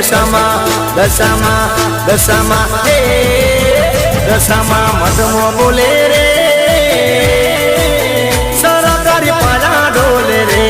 દશામાં હે દશામાં મધમો બોલે રે સરકારી પાલા ડોલે રે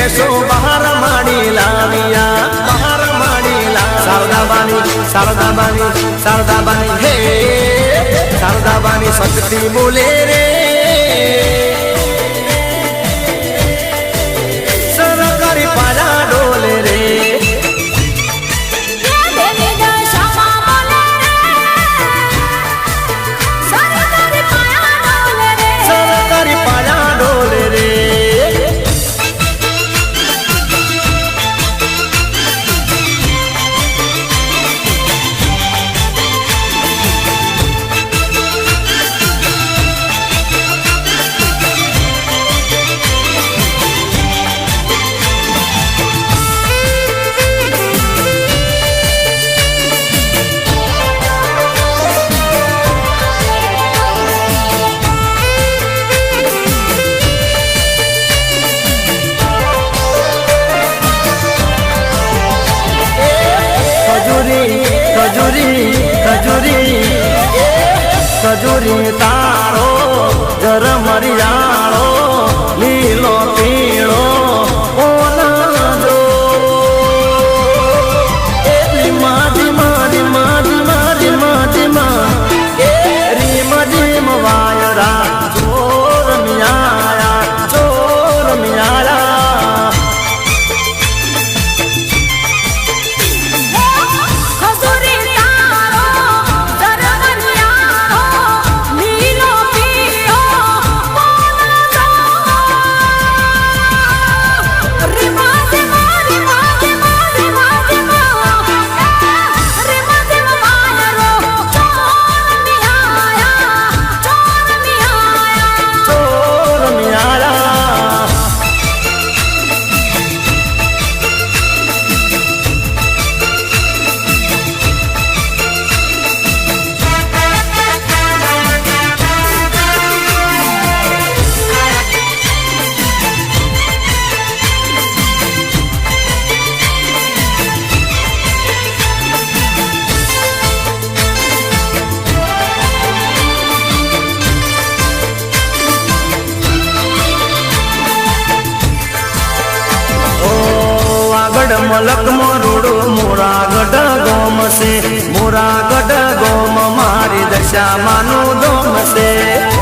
બેસો બહાર માડી લાવ્યા શારદાબાની હે શારદાબાની શક્તિ બોલે રે સરકારી પાલા ડોલે રે સરકારી પાલા ડોલે રે ખજૂરી તારો જરમરિયાળો લીલો પીળો ઓનાજો રીમ જીમ વાયરા ચોર મિયાયા મલક મરોડો મોરાગઢ ગોમ છે મોરાગઢ ગોમ મારી દશામાનું દોમ છે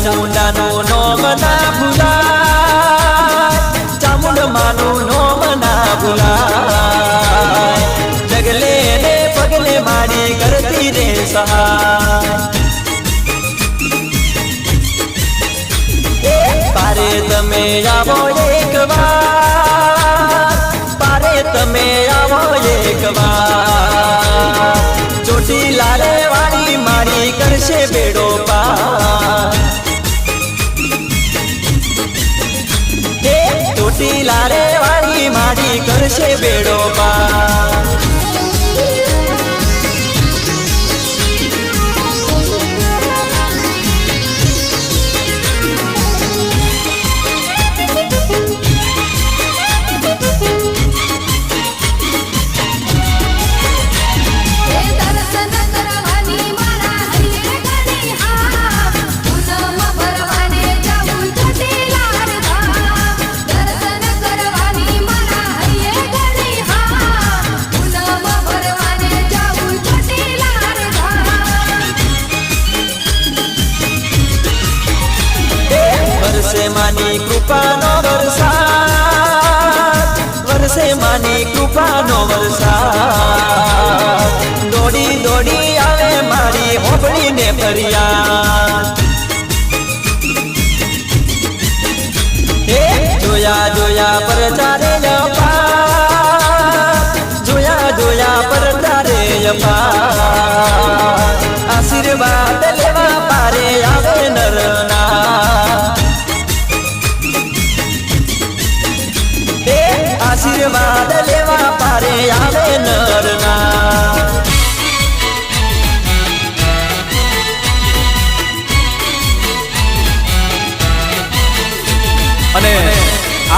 ચામુંડાનું નોમ ના ભૂલાય, ચામુંડ માનું નોમ ના ભૂલાય, જગલે ને પગલે મારી કરતી રે સહાય. પારે તમે આવો એક વાર, પારે તમે આવો એક વાર, ચોટીલા રે વાળી મારી કરશે બેડો પાર. ચોટીલા રે વાળી મારી કરશે બેડો પાર. વરસે માની કૃપાનો વરસાદ, વરસે માની કૃપાનો વરસાદ, દોડી દોડી આવે મારી હોબળીને ફરિયાદ. જોયા જોયા પર તારે અપાર, જોયા જોયા પર તારે અપાર, આશીર્વાદ લેવા પારે આવે નરના. આશીર્વાદ લેવા પારે આવે નરના. અને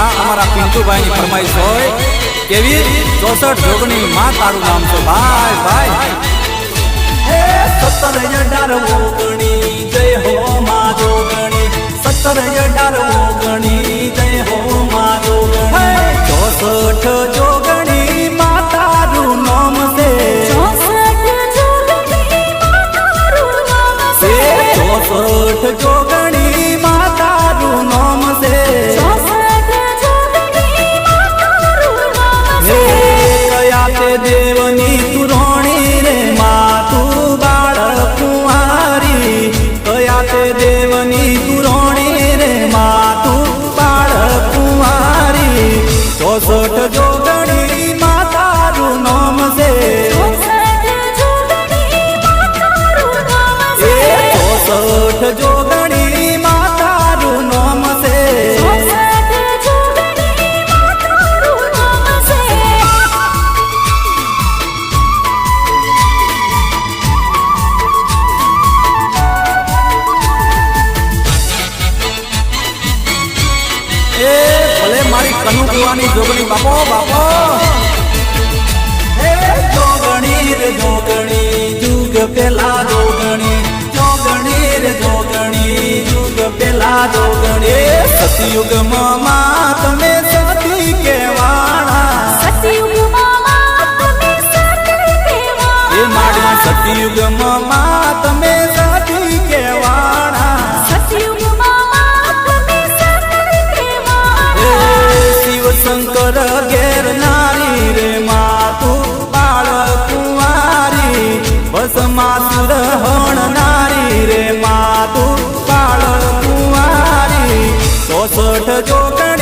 આ અમારા પિન્ટુભાઈની ફરમાઈશ હોય કેવી 64 જોગણી માં તારું નામ છે ભાઈ ભાઈ. 17 18 ઓગણી જય હો માં જોગણી, 17 18 ઓગણી જય હો માં જોગણી, 64 જોગણી માં તારું નામ છે, 64 જોગણી માં તારું નામ છે, 64 જોગણી માં તારું નામ છે, 64 જોગણી માં તારું નામ છે. કયા તે દેવની તુરોણી રે માં તું બાળ કુંવારી, કયા તે દેવની તુરોણી રે માં તું બાળ કુંવારી, 64 જોગણી માં તારું નામ છે, 64 જોગણી માં તારું નામ છે, 64 જોગણી માં તારું નામ છે, 64 જોગણી માં તારું નામ છે. ભલે મારી કનુ કુવાની જોગણી બાપો બાપો. જોગણી રે જોગણી જુગ પેલા જોગણી, જોગણી રે જોગણી જુગ પેલા જોગણી, સતયુગમાં માં તમે સતી કેવાણા, સતયુગમાં તમે સતી કેવાણા, એ માડી સતયુગમાં માં તમે સતી કેવાણા, સતયુગમાં તમે સતી કેવાણા. શિવ શંકર ઘેર નારી રે માં તું બાળ કુંવારી, ભસ્માસુર હણનારી રે માં તું બાળ કુંવારી, 64 જોગણી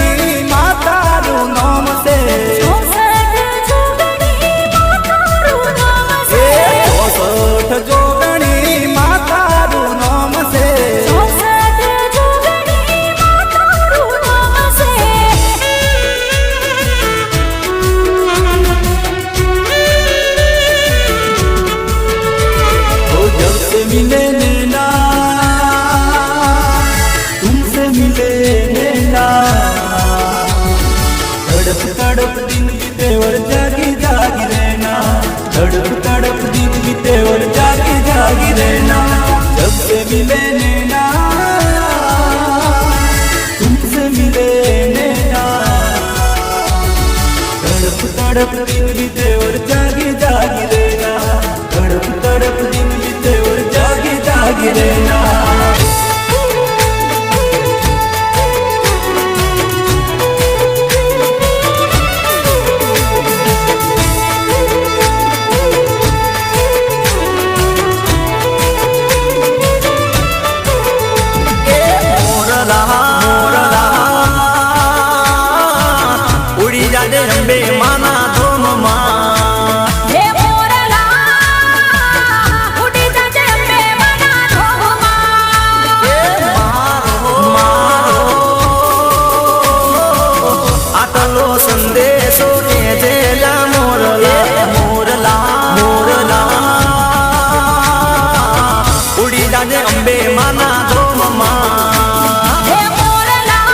જાજે અંબે માના ધોમમાં હે મોરલા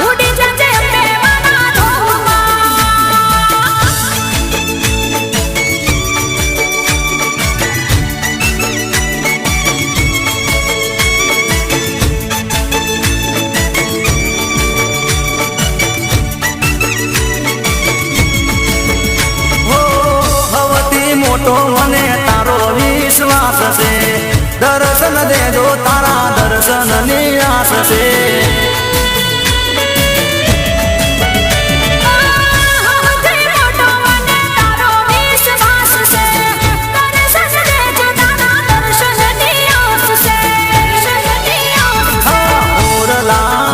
ઉડી જાજે અંબે માના ધોમમાં મોટો મને તારો વિશ્વાસ છે દર્શન દેજો તારા દર્શન ની આસ છે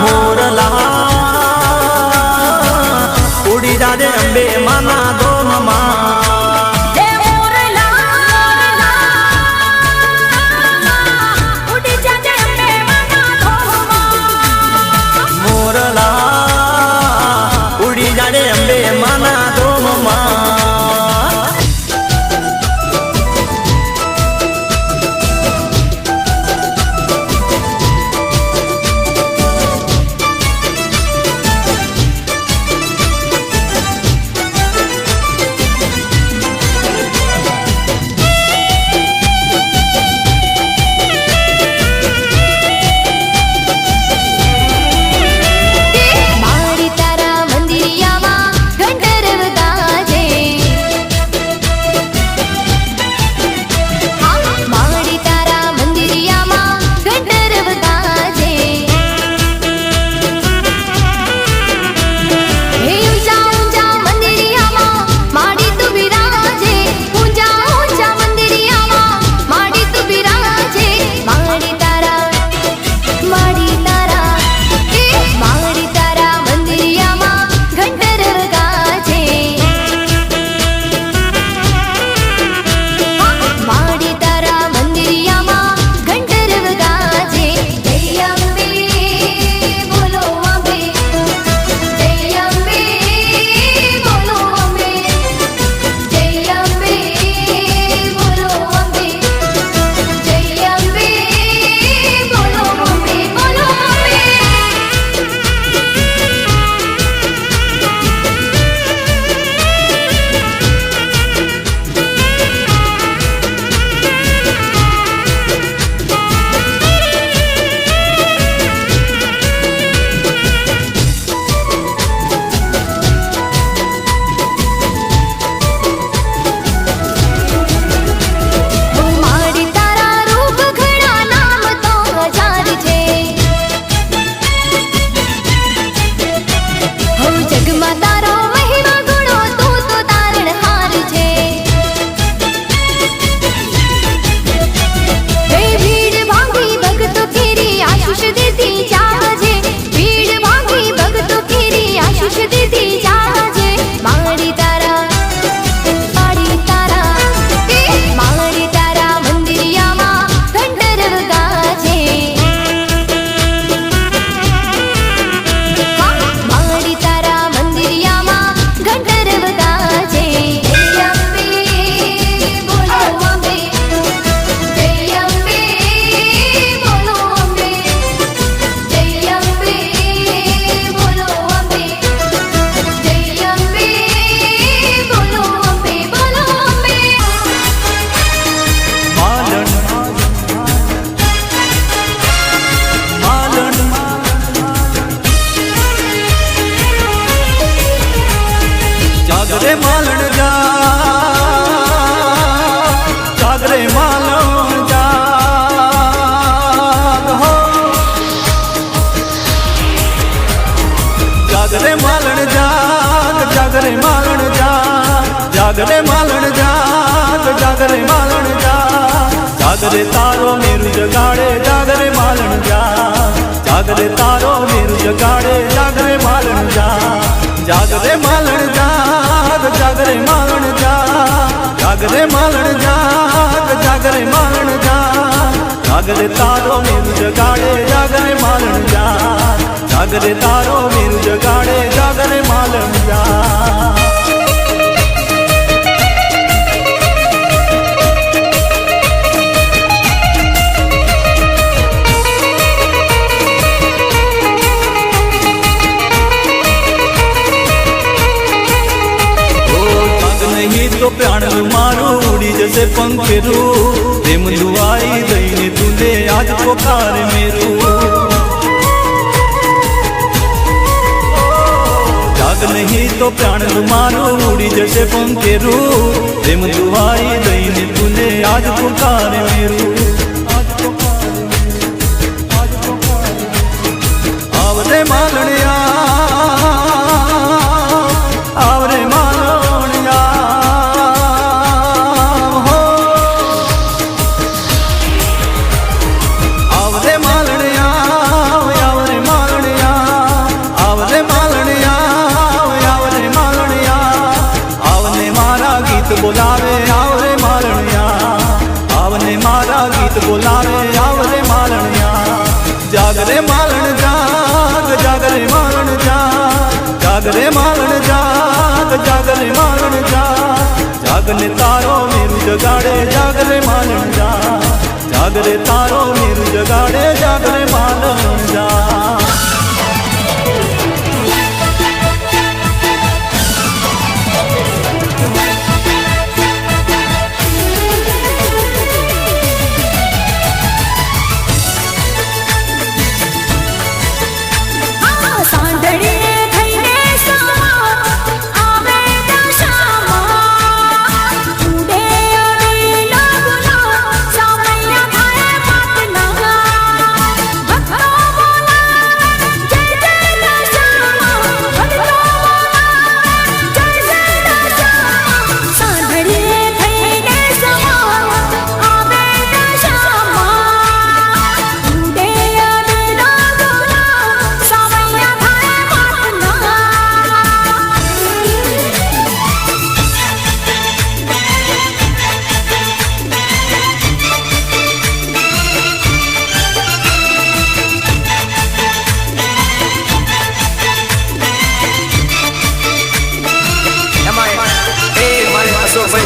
મોરલા ઉડી જાજે અંબે માના ધોમમાં જાગરે માલણ જાગરે માલણ જાગ હો જાગરે માલણ જાગરે માલણ જાગરે માલણ જાગરે માલણ જાગરે તારો મેરુ જગાડે જાગરે માલણ જાગરે તારો મેરુ જગાડે જાગરે માલણ જાગરે માલણ જાગરે માલણ જાગરે માલણ જાગરે માલણ જાગરે તારો મેરુ જગાડે જાગરે માલણ જાગરે તારો મેરુ જગાડે જાગરે માલણ जैसे पंखेरू प्रेम दुआई दईने तूने आज पुकार मेरू जाग नहीं तो प्राण मारो उड़ी जैसे पंखेरू प्रेम दुआई दईने तूने आज पुकार मेरू आवरे मालणिया आवरे मालणिया हो आवरे मालणिया आवरे मालणिया आवरे मालणिया आवरे मालणिया आवने मारा गीत बोलावे आवरे मालणिया आवने मारा गीत बोलावे आवरे मालणिया जागरे मालण जाग जागरे मालण जाग जागरे मालण जाग जागरे मालण जाग जागने तारो मेरू जगाड़े जागरे मालण जाग जागरे तारो मेरू जगाड़े जागरे मालण जाग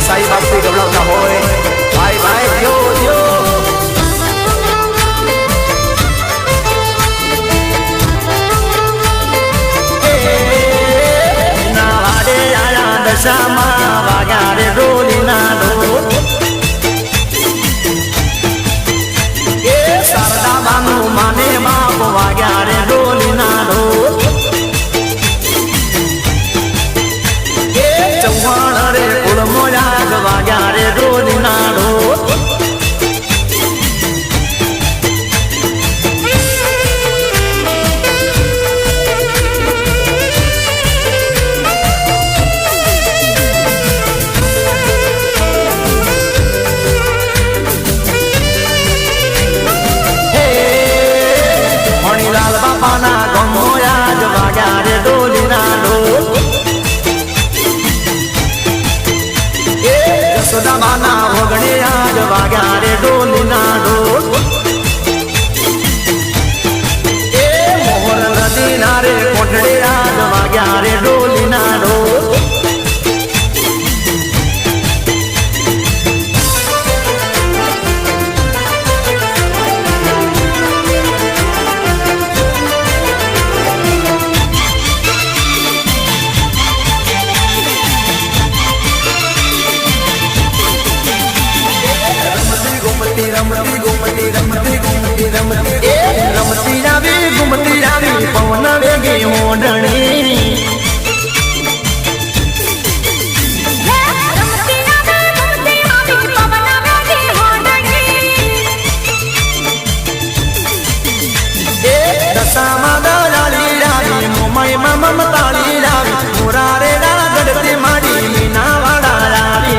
સાઈ બાપુ ગવડાવતા હોય ભાઈ ભાઈ જો જો ના વાડે આયા દશામાં વાગ્યા રે ડોલી ના ડો એ શારદા બાનું માને બાપ વાગ્યા રે ડોલી ના ડો ચૌહાણ રે કુળ મોયા વાગ્યા રે ડોલી નાડો મણીલાલ બાપાના ગમોયા વાગ્યા રે ડોલી નાડો સદામાના વગડે આજ વાગ્યા રે ડોલી નાડો એ મોહર નદી ના રે કોઠડે આજ વાગ્યા રે ડોલી નાડો રમતી આવી ઘૂમતી આવી પવન વેગી મોઢણી દશામાં દલાલી રાવી મોમાઈમાં મમતાળી રાવી મોરારે ગડતી માડી મીના વાડા રાવી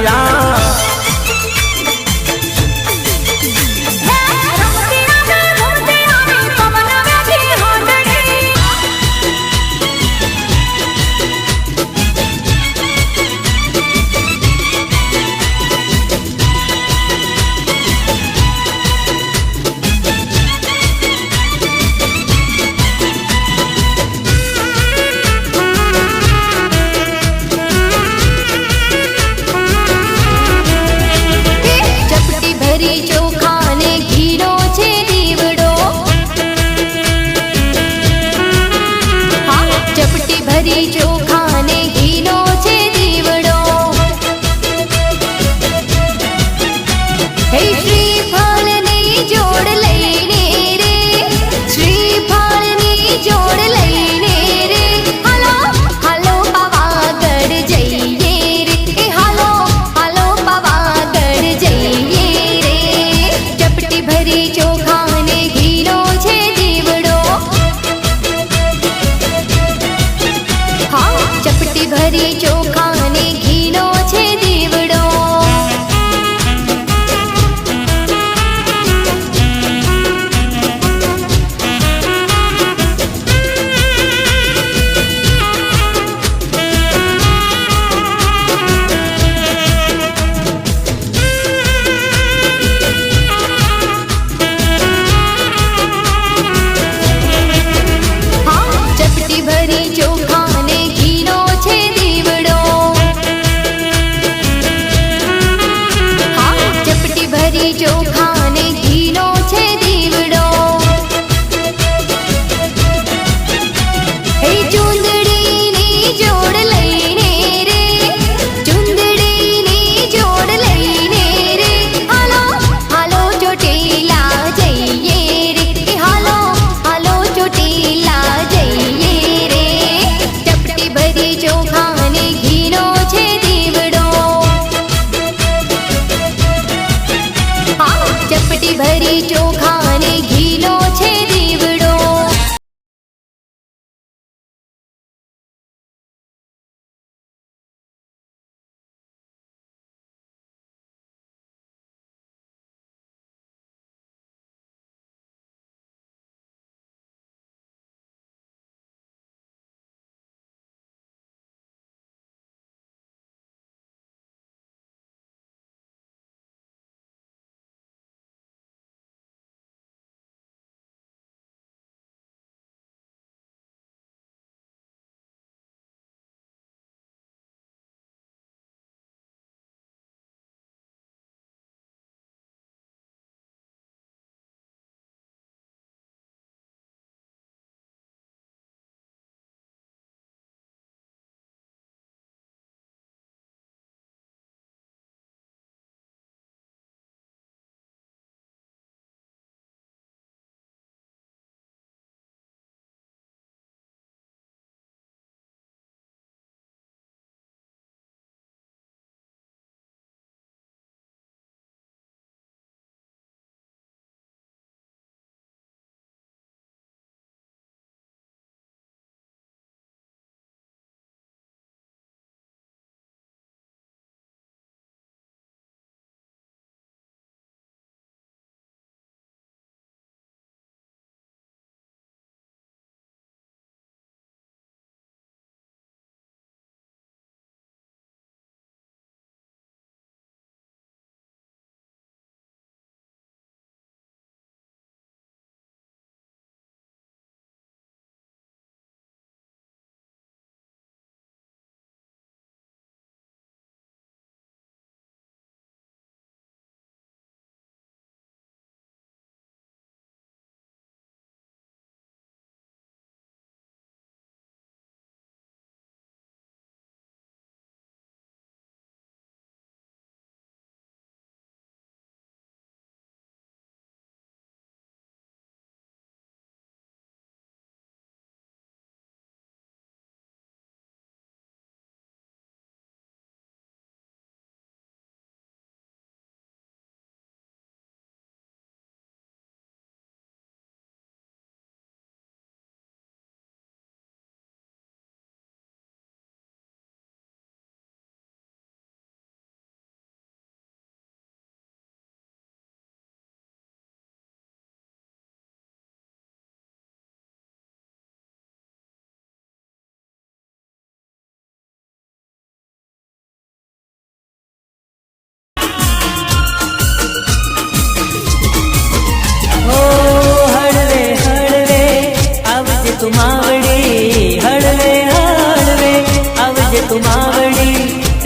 તું માવડી હળવે હળવે આવજે તું માવડી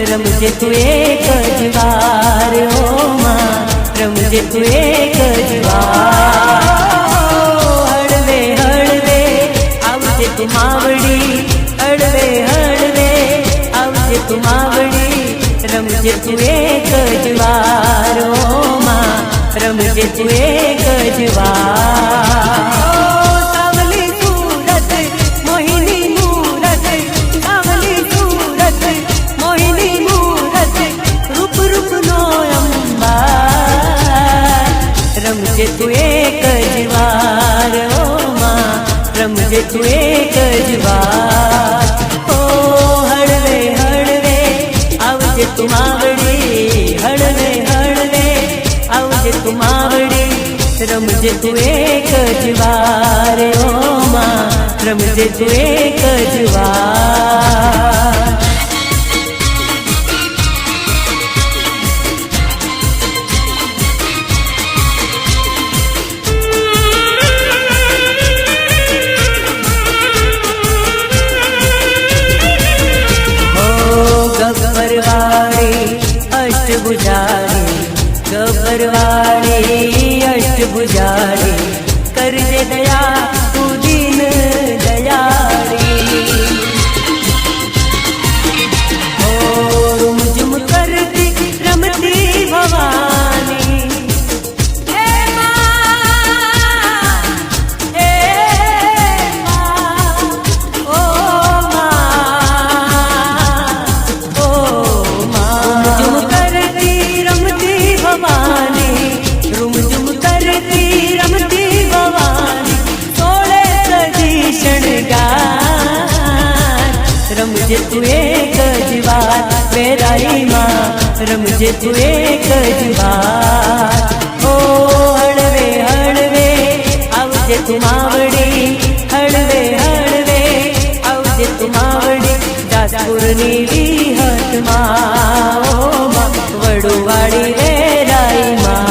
રમજે તું એક જ વાર ઓ માં રમજે તું એક જ વાર હળવે હળવે આવજે તું માવડી હળવે હળવે આવજે તું માવડી રમજે તું એક જ વાર ઓ માં રમજે તું એક જ વાર સાવલી સૂરત મોહિની મૂરત સાવલી સૂરત મોહિની મૂરત રૂપ રૂપનો અંબાર રમજે તું એક જ વાર ઓ માં રમજે તું એક જ વાર ઓ હળવે હળવે આવજે તું માવડી હળવે હળવે આવજે તું માવડી રમજે તું એક જ વાર ઓ માં રમજે તું એક જ વાર ગબ્બરવાળી અષ્ટભુજારી ગબ્બરવાળી અષ્ટભુજારી કરજે દયા તું દીન દયાળી ઓ રૂમઝુમ કરતી રમતી ભવાની હે માં હે માં ઓ રૂમઝુમ કરતી રમતી ભવાની રૂમઝુમ કરતી રમતી ભવાની સોળે સજી શણગાર રમજે તું એક જ વાર વેરાઈ માં રમજે તું એક જ વાર ઓ હળવે હળવે આવજે તું માવડી હળવે હળવે આવજે તું માવડી જાસપુરની વિહતમાં ઓ માં વડુવાળી વેરાઈ માં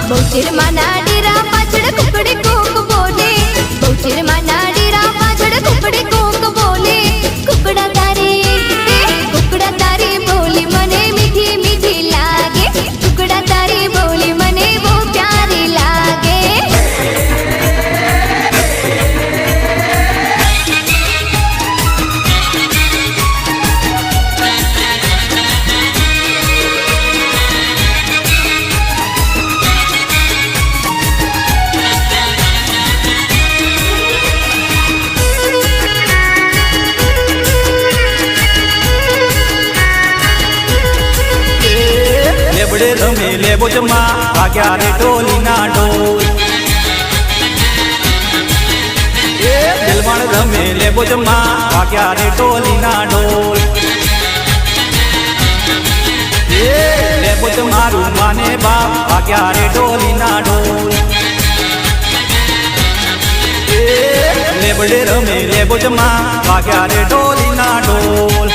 બહુચિરમાં ના ડેરા પાછળ કુકડે કોક બોલે બહુચિરમાં ના ડેરા પાછળ કુકડે કોક બોલે કુકડા તારી બોલી મને મીઠી મીઠી લાગે કુકડા તારી બોલી મને બહુ પ્યારી લાગે લેબડે રમે લેબોજમાં વાગ્યા રે ઢોલીના ઢોલ દિલવાણ રમે લેબોજમાં વાગ્યા રે ઢોલીના ઢોલ લેબોજ મારું માને બાપ વાગ્યા રે ઢોલીના ઢોલ લેબડે રમે લેબોજમાં વાગ્યા રે ઢોલીના ઢોલ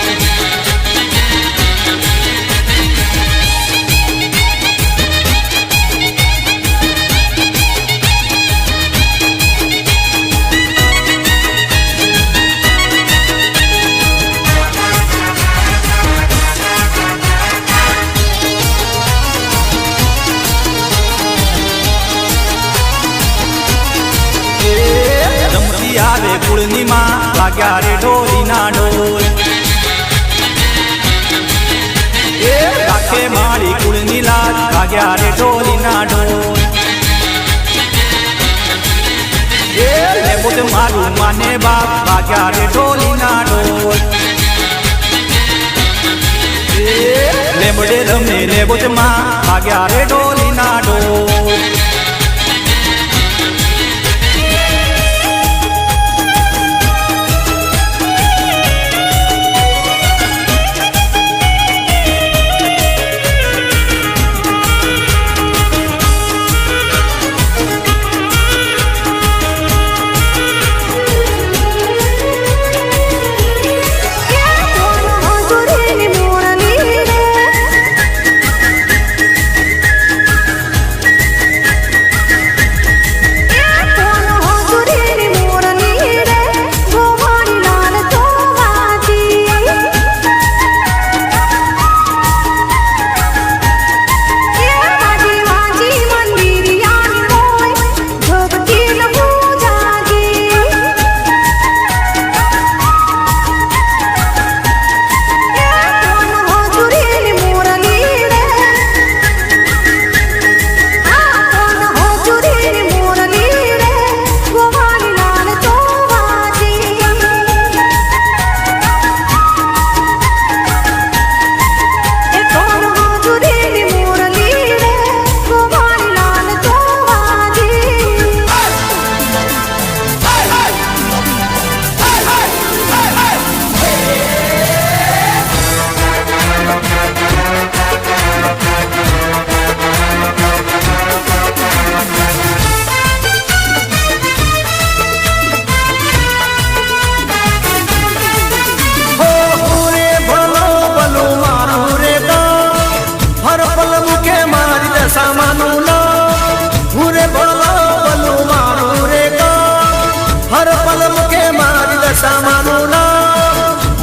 આવે પૂર્ણિમા વાગ્યા રે ઢોલીના ઢોલ રાખે મારી કુળની લાજ વાગ્યા રે ઢોલીના ઢોલ લેબોજ મારું માને બાપ વાગ્યા રે ઢોલીના ઢોલ લેબડે રમે લેબોજમાં વાગ્યા રે ઢોલીના ઢોલ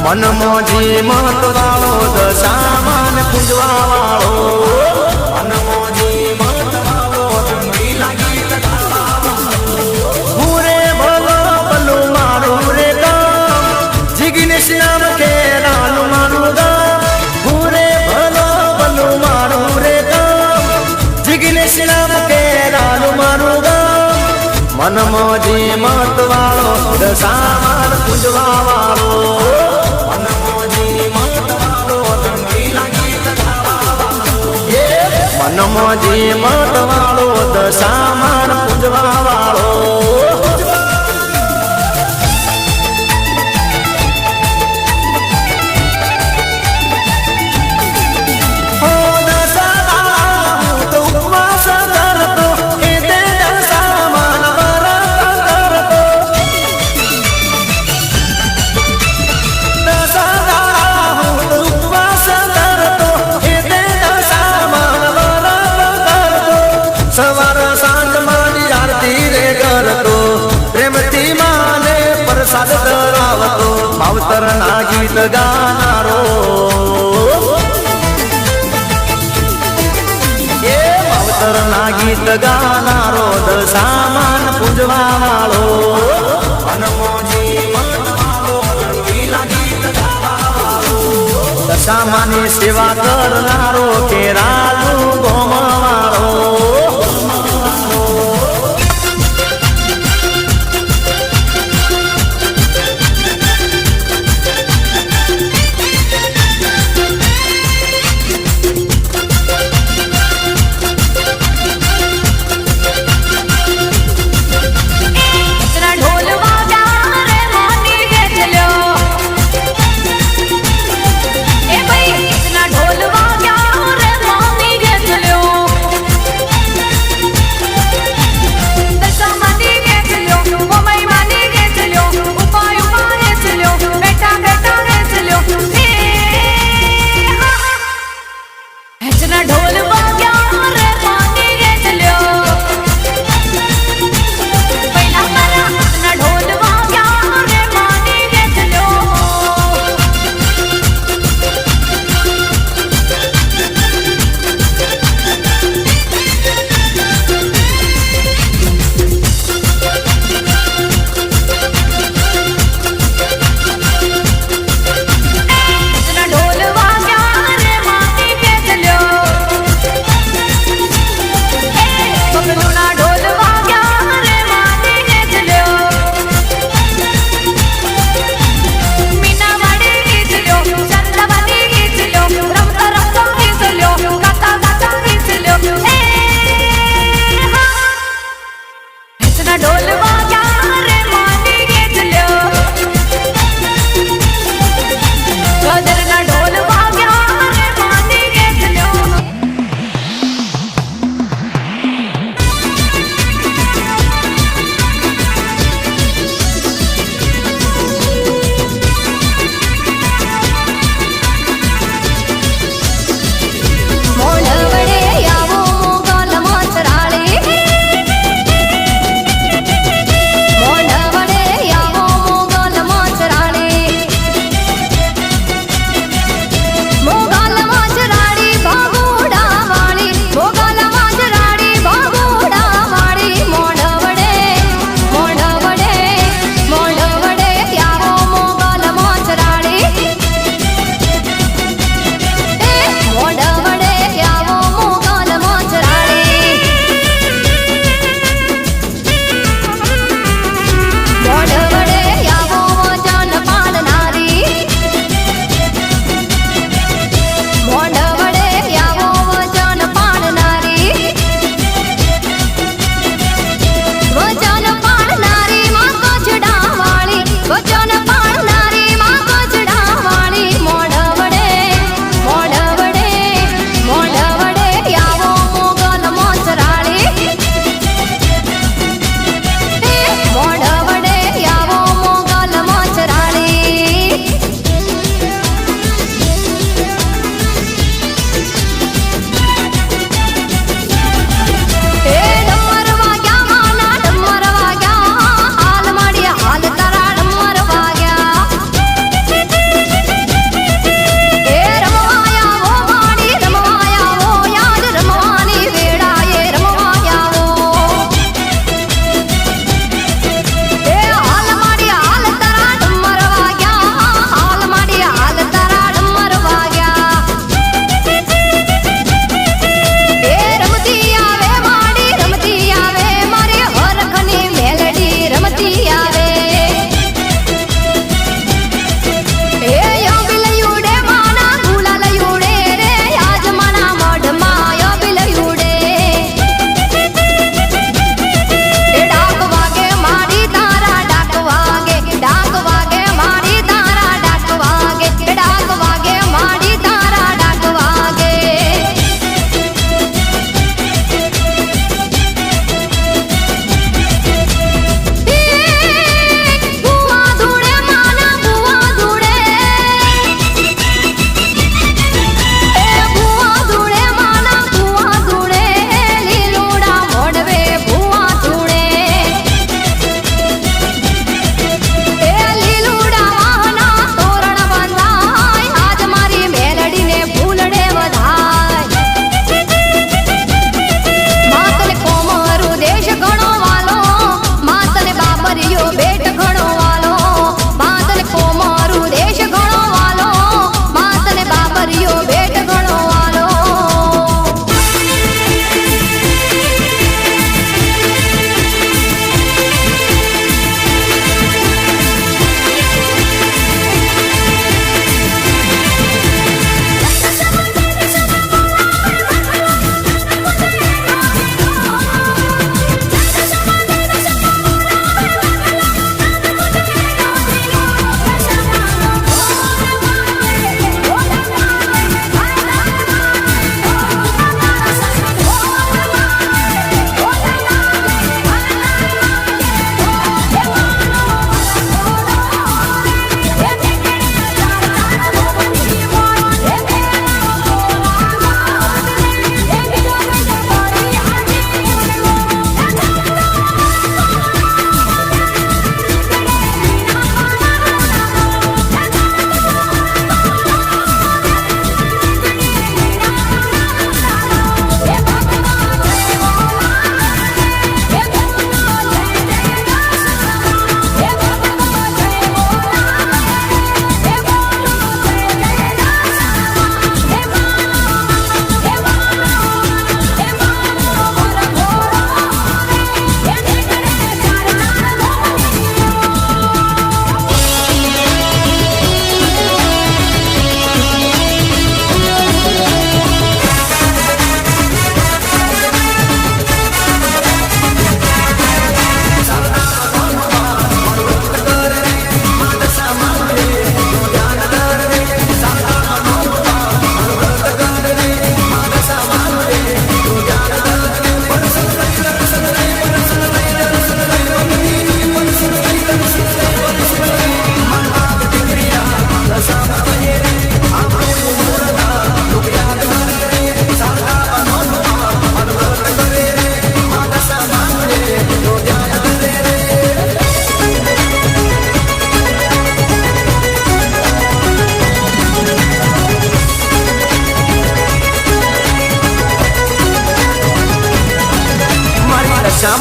મન મોજી મત વાળો દશામાન પૂજવા વાળો મન મોજી મત વાળો ધમકી લાગી પૂરે ભલો ભલો મારું રે ગામ જિગ્નેશ નામ કે લાલુ મારું ગામ પૂરે ભલો ભલો મારું રે ગામ જિગ્નેશ નામ કે લાલુ મારું ગામ મન મોજી મત વાળો દશામાન પૂજવા વાળો મનમોજી મત વાળો દશામાન પૂજવા વાળો સવાર સાંજ માની આરતી રે કરતો પ્રેમથી માને પ્રસાદ ધરાવતો માવતર ના ગીત ગાનારો એ માવતર ના ગીત ગાનારો દશામાન પૂજવા વાળો દશામાની સેવા કરનારો કેરાલુ ગોમવાળો इतना ढोल वाजा रे मोनी गेजलो ए भाई इतना ढोल वाजा रे मोनी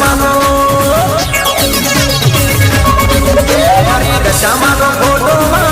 દશામાનો મારી દશામાનો ફોટો